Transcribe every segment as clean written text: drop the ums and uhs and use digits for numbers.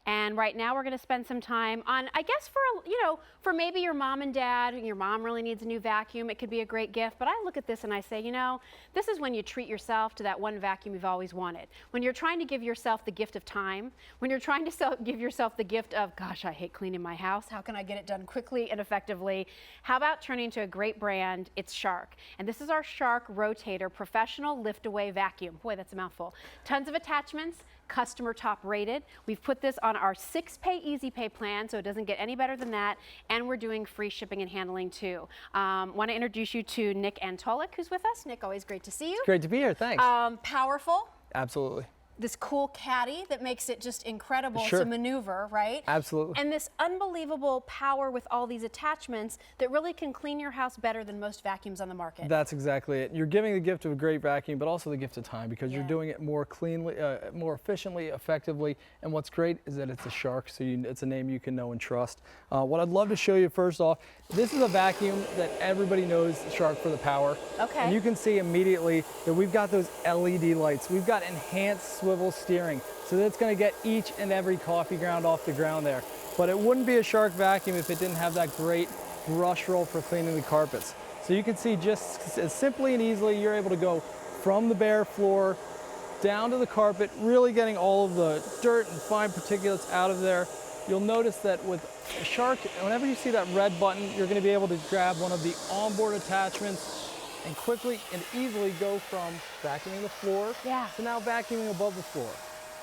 And right now we're going to spend some time on, I guess for maybe your mom and dad, and your mom really needs a new vacuum, it could be a great gift. But I look at this and I say, this is when you treat yourself to that one vacuum you've always wanted. When you're trying to give yourself the gift of time, when you're trying to give yourself the gift of, gosh, I hate cleaning my house. How can I get it done quickly and effectively? How about turning to a great brand? It's Shark. And this is our Shark Rotator Professional Lift-Away Vacuum. Boy, that's a mouthful. Tons of attachments, customer top rated. We've put this on our 6-pay easy pay plan, so it doesn't get any better than that. And we're doing free shipping and handling too. Want to introduce you to Nick Antolik, who's with us. Nick, always great to see you. It's great to be here, thanks. Powerful. Absolutely. This cool caddy that makes it just incredible to maneuver, right? Absolutely. And this unbelievable power with all these attachments that really can clean your house better than most vacuums on the market. That's exactly it. You're giving the gift of a great vacuum, but also the gift of time, because you're doing it more cleanly, more efficiently, effectively. And what's great is that it's a Shark, so it's a name you can know and trust. What I'd love to show you first off, this is a vacuum that everybody knows Shark for the power. Okay. And you can see immediately that we've got those LED lights. We've got enhanced swivel steering, so that's going to get each and every coffee ground off the ground there. But it wouldn't be a Shark vacuum if it didn't have that great brush roll for cleaning the carpets. So you can see just as simply and easily you're able to go from the bare floor down to the carpet, really getting all of the dirt and fine particulates out of there. You'll notice that with a Shark, whenever you see that red button, you're going to be able to grab one of the onboard attachments and quickly and easily go from vacuuming the floor to now vacuuming above the floor.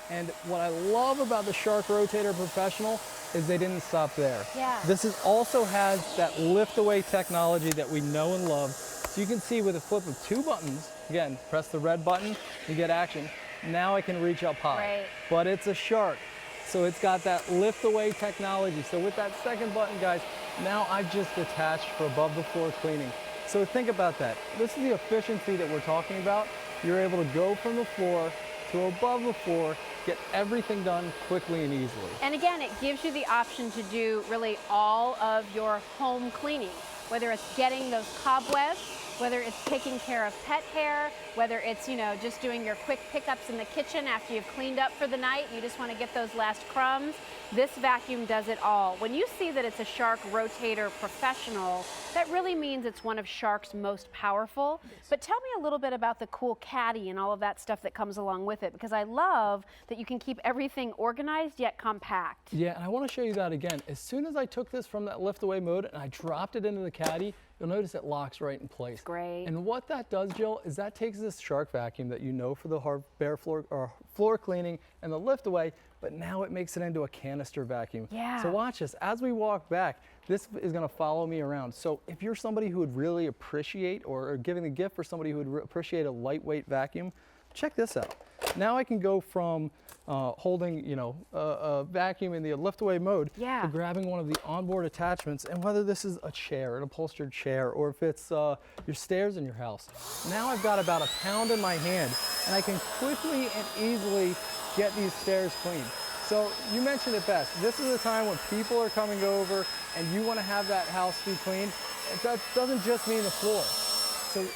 And what I love about the Shark Rotator Professional is they didn't stop there. This also has that lift away technology that we know and love. So you can see with a flip of 2 buttons, again, press the red button, you get action. Now I can reach up high. But it's a Shark, so it's got that lift away technology. So with that second button, guys, now I've just attached for above the floor cleaning. So think about that. This is the efficiency that we're talking about. You're able to go from the floor to above the floor, get everything done quickly and easily. And again, it gives you the option to do really all of your home cleaning, whether it's getting those cobwebs, whether it's taking care of pet hair, whether it's, just doing your quick pickups in the kitchen after you've cleaned up for the night, you just want to get those last crumbs. This vacuum does it all. When you see that it's a Shark Rotator Professional, that really means it's one of Shark's most powerful. But tell me a little bit about the cool caddy and all of that stuff that comes along with it, because I love that you can keep everything organized yet compact. Yeah, and I want to show you that again. As soon as I took this from that lift away mode and I dropped it into the caddy, you'll notice it locks right in place. It's great. And what that does, Jill, is that takes this Shark vacuum that you know for the hard bare floor or floor cleaning and the lift away, but now it makes it into a canister vacuum. So watch this. As we walk back, this is going to follow me around. So if you're somebody who would really appreciate, or giving the gift for somebody who would appreciate a lightweight vacuum, check this out. Now I can go from holding, a vacuum in the lift-away mode to grabbing one of the onboard attachments, and whether this is a chair, an upholstered chair, or if it's your stairs in your house. Now I've got about a pound in my hand, and I can quickly and easily get these stairs clean. So you mentioned it best. This is a time when people are coming over and you want to have that house be clean. That doesn't just mean the floor. So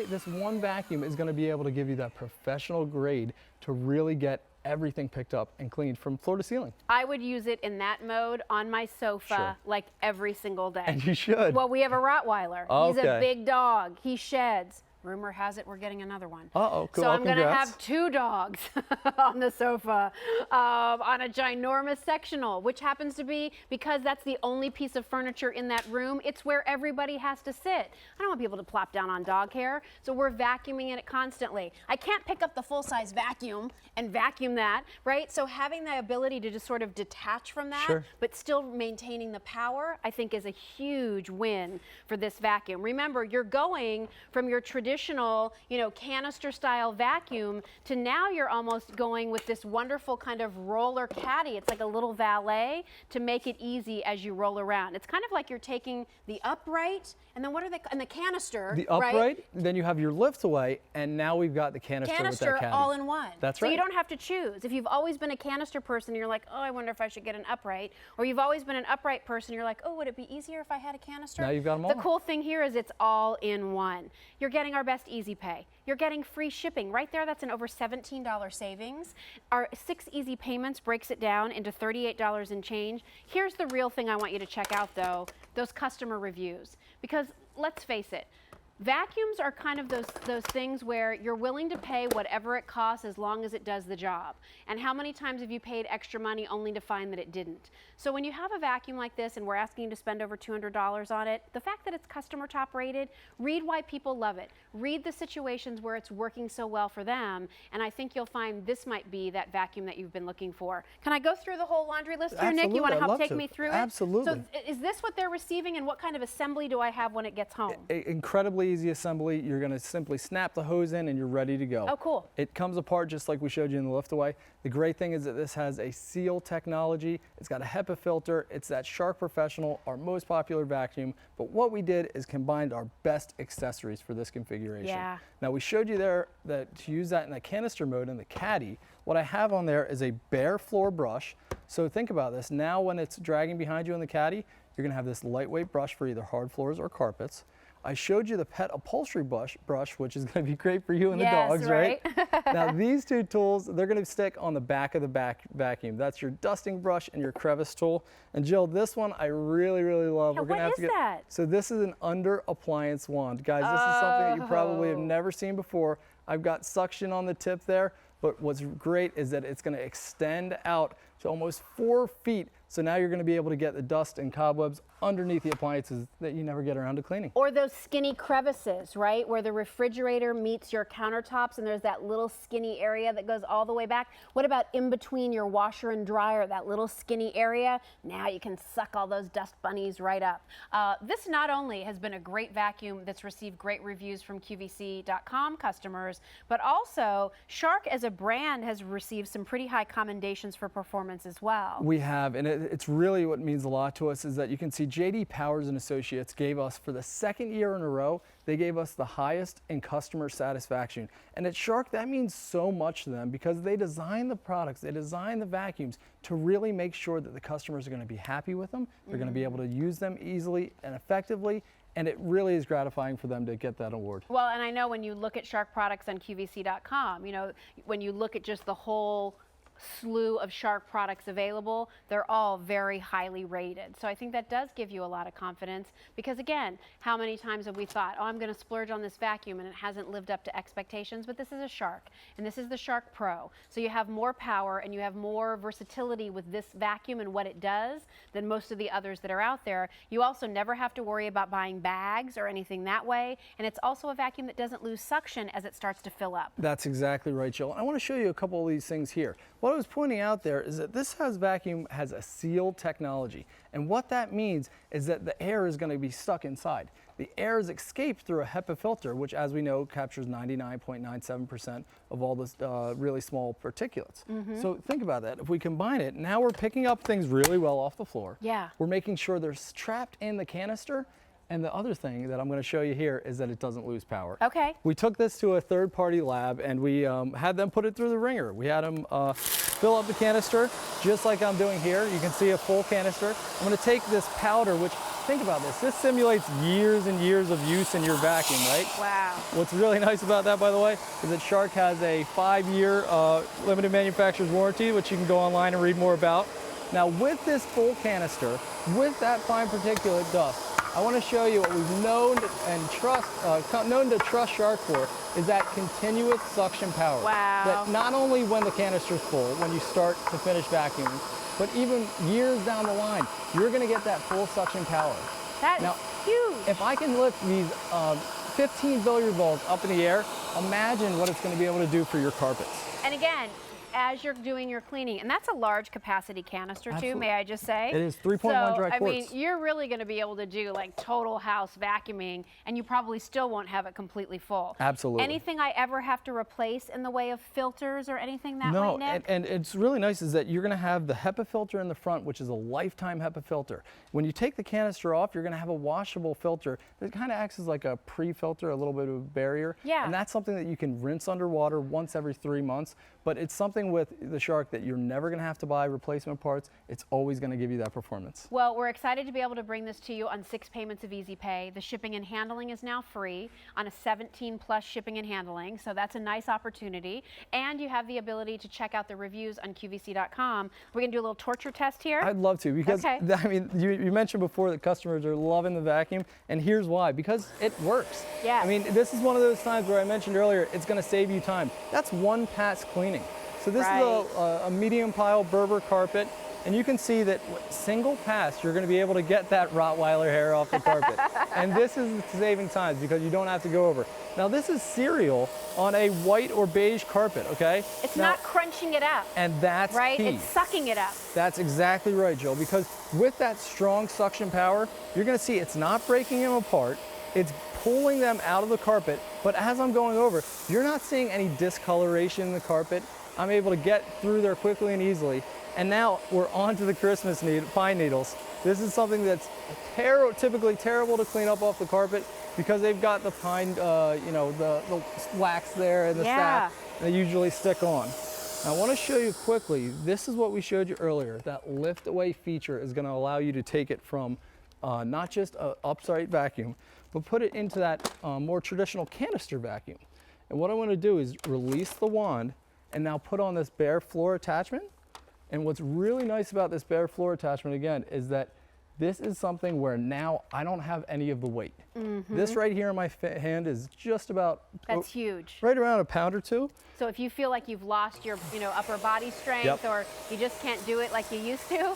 this one vacuum is going to be able to give you that professional grade to really get everything picked up and cleaned from floor to ceiling. I would use it in that mode on my sofa like every single day. And you should. Well, we have a Rottweiler. He's a big dog. He sheds. Rumor has it we're getting another one. Uh-oh, cool. So I'm going to have 2 dogs on the sofa on a ginormous sectional, which happens to be, because that's the only piece of furniture in that room, it's where everybody has to sit. I don't want people to plop down on dog hair, so we're vacuuming it constantly. I can't pick up the full-size vacuum and vacuum that, right? So having the ability to just sort of detach from that, but still maintaining the power, I think is a huge win for this vacuum. Remember, you're going from your traditional, canister style vacuum to now you're almost going with this wonderful kind of roller caddy. It's like a little valet to make it easy as you roll around. It's kind of like you're taking the upright, and then and the canister. The upright, then you have your lift away, and now we've got the canister with that caddy. All in one. That's right. So you don't have to choose. If you've always been a canister person, you're like, oh, I wonder if I should get an upright. Or you've always been an upright person, you're like, oh, would it be easier if I had a canister? Now you've got them all. The cool thing here is it's all in one. You're getting our our best easy pay. You're getting free shipping. Right there, that's an over $17 savings. Our 6 easy payments breaks it down into $38 and change. Here's the real thing I want you to check out though, those customer reviews. Because let's face it, vacuums are kind of those things where you're willing to pay whatever it costs as long as it does the job. And how many times have you paid extra money only to find that it didn't? So when you have a vacuum like this and we're asking you to spend over $200 on it, the fact that it's customer top rated, read why people love it. Read the situations where it's working so well for them, and I think you'll find this might be that vacuum that you've been looking for. Can I go through the whole laundry list here, Nick? You want to help take me through it? Absolutely. So is this what they're receiving, and what kind of assembly do I have when it gets home? Incredibly easy assembly. You're going to simply snap the hose in and you're ready to go. Oh, cool. It comes apart just like we showed you in the lift away. The great thing is that this has a seal technology. It's got a HEPA filter. It's that Shark Professional, our most popular vacuum. But what we did is combined our best accessories for this configuration. Yeah. Now we showed you there that to use that in the canister mode in the Caddy, what I have on there is a bare floor brush. So think about this. Now when it's dragging behind you in the Caddy, you're going to have this lightweight brush for either hard floors or carpets. I showed you the pet upholstery brush, which is going to be great for you and the dogs, right? Now these two tools, they're going to stick on the back of the vacuum. That's your dusting brush and your crevice tool. And Jill, this one I really, really love. Yeah, We're going to have to get that? So this is an under appliance wand. Guys, this is something that you probably have never seen before. I've got suction on the tip there, but what's great is that it's going to extend out to almost 4 feet. So now you're going to be able to get the dust and cobwebs underneath the appliances that you never get around to cleaning. Or those skinny crevices, right? Where the refrigerator meets your countertops and there's that little skinny area that goes all the way back. What about in between your washer and dryer, that little skinny area? Now you can suck all those dust bunnies right up. This not only has been a great vacuum that's received great reviews from QVC.com customers, but also Shark as a brand has received some pretty high commendations for performance as well. We have, and it's really what means a lot to us is that you can see J.D. Powers and Associates gave us, for the 2nd year in a row, they gave us the highest in customer satisfaction. And at Shark, that means so much to them because they design the products, they design the vacuums to really make sure that the customers are going to be happy with them, they're going to be able to use them easily and effectively, and it really is gratifying for them to get that award. Well, and I know when you look at Shark products on QVC.com, you know, when you look at just the whole slew of Shark products available, they're all very highly rated. So I think that does give you a lot of confidence because again, how many times have we thought, oh, I'm going to splurge on this vacuum and it hasn't lived up to expectations, but this is a Shark and this is the Shark Pro. So you have more power and you have more versatility with this vacuum and what it does than most of the others that are out there. You also never have to worry about buying bags or anything that way. And it's also a vacuum that doesn't lose suction as it starts to fill up. That's exactly right, Jill. I want to show you a couple of these things here. What I was pointing out there is that this vacuum has a seal technology. And what that means is that the air is going to be stuck inside. The air is escaped through a HEPA filter, which as we know captures 99.97% of all this really small particulates. So think about that. If we combine it, now we're picking up things really well off the floor. Yeah. We're making sure they're trapped in the canister. And the other thing that I'm going to show you here is that it doesn't lose power. Okay. We took this to a third-party lab and we had them put it through the ringer. We had them fill up the canister just like I'm doing here. You can see a full canister. I'm going to take this powder, which, think about this, this simulates years and years of use in your vacuum, right? Wow. What's really nice about that, by the way, is that Shark has a 5-year limited manufacturer's warranty, which you can go online and read more about. Now with this full canister, with that fine particulate dust, I want to show you what we've known and known to trust Shark for is that continuous suction power. Wow. That not only when the canister's full, when you start to finish vacuuming, but even years down the line, you're going to get that full suction power. That now, is huge. If I can lift these 15 billiard balls up in the air, imagine what it's going to be able to do for your carpets. And again, as you're doing your cleaning, and that's a large capacity canister too, may I just say? It is 3.1 dry quarts. I mean, you're really going to be able to do like total house vacuuming, and you probably still won't have it completely full. Absolutely. Anything I ever have to replace in the way of filters or anything that way, Nick? And it's really nice is that you're going to have the HEPA filter in the front, which is a lifetime HEPA filter. When you take the canister off, you're going to have a washable filter that kind of acts as like a pre-filter, a little bit of a barrier. Yeah. And that's something that you can rinse underwater once every 3 months. but it's something with the Shark that you're never going to have to buy replacement parts. It's always going to give you that performance. Well, we're excited to be able to bring this to you on 6 payments of Easy Pay. The shipping and handling is now free on a 17+ shipping and handling, so that's a nice opportunity. And you have the ability to check out the reviews on QVC.com. We're going to do a little torture test here. I'd love to, because Okay. I mean, you mentioned before that customers are loving the vacuum, and here's why: because it works. Yes. I mean, this is one of those times where I mentioned earlier, it's going to save you time. That's one pass cleaning. So this Right. is a medium pile Berber carpet, and you can see that with single pass, you're going to be able to get that Rottweiler hair off the carpet. And this is saving time because you don't have to go over. Now this is cereal on a white or beige carpet, okay? It's Now, not crunching it up, and that's right? key. It's sucking it up. That's exactly right, Jill, because with that strong suction power, you're going to see it's not breaking them apart. It's pulling them out of the carpet, but as I'm going over, you're not seeing any discoloration in the carpet. I'm able to get through there quickly and easily. And now we're on to the Christmas pine needles. This is something that's typically terrible to clean up off the carpet because they've got the pine, you know, the wax there and the stack, and they usually stick on. Now, I want to show you quickly, this is what we showed you earlier. That lift away feature is going to allow you to take it from not just an upright vacuum, but put it into that more traditional canister vacuum. And what I want to do is release the wand and now put on this bare floor attachment. And what's really nice about this bare floor attachment, again, is that this is something where now I don't have any of the weight. This right here in my hand is just about That's huge. right around a pound or two. So if you feel like you've lost your, upper body strength, Yep. or you just can't do it like you used to,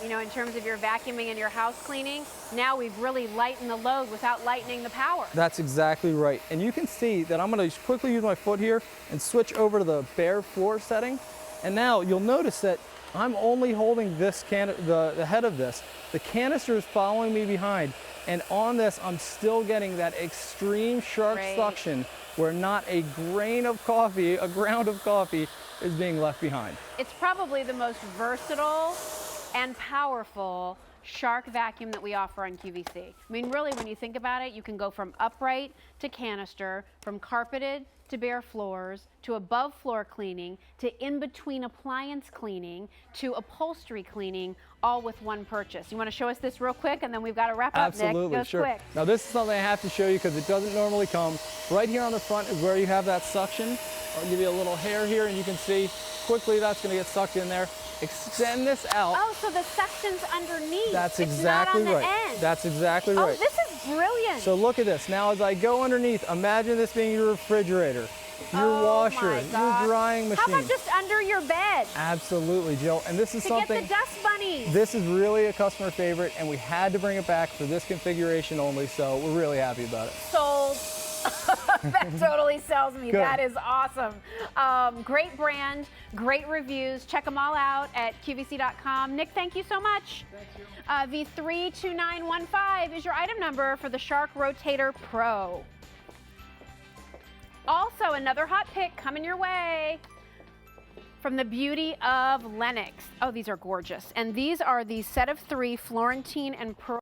in terms of your vacuuming and your house cleaning, now we've really lightened the load without lightening the power. That's exactly right. And you can see that I'm going to quickly use my foot here and switch over to the bare floor setting. And now you'll notice that I'm only holding this the head of this. The canister is following me behind. And on this, I'm still getting that extreme sharp Great. suction where not a grain of coffee, a ground of coffee is being left behind. It's probably the most versatile and powerful Shark vacuum that we offer on QVC. I mean, really, when you think about it, you can go from upright to canister, from carpeted to bare floors, to above floor cleaning, to in-between appliance cleaning, to upholstery cleaning, all with one purchase. You want to show us this real quick, and then we've got to wrap up, Nick. Absolutely, Go sure. quick. Now this is something I have to show you because it doesn't normally come. Right here on the front is where you have that suction. I'll give you a little hair here, and you can see quickly that's going to get sucked in there. Extend this out. Oh, so the suction's underneath. That's It's exactly not on right. the end. That's exactly Oh, right. this is brilliant. So look at this. Now as I go underneath, imagine this being your refrigerator, your washer, my your God. drying machine. How about just under your bed Absolutely, Jill. And this is to something, get the dust bunnies? this is really a customer favorite, and we had to bring it back for this configuration only, so we're really happy about it. Sold. That totally sells me. Good. That is awesome. Great brand, great reviews. Check them all out at QVC.com. Nick, thank you so much. Thank you. V32915 is your item number for the Shark Rotator Pro. Also, another hot pick coming your way from the beauty of Lennox. Oh, these are gorgeous. And these are the set of 3 Florentine and Pearl.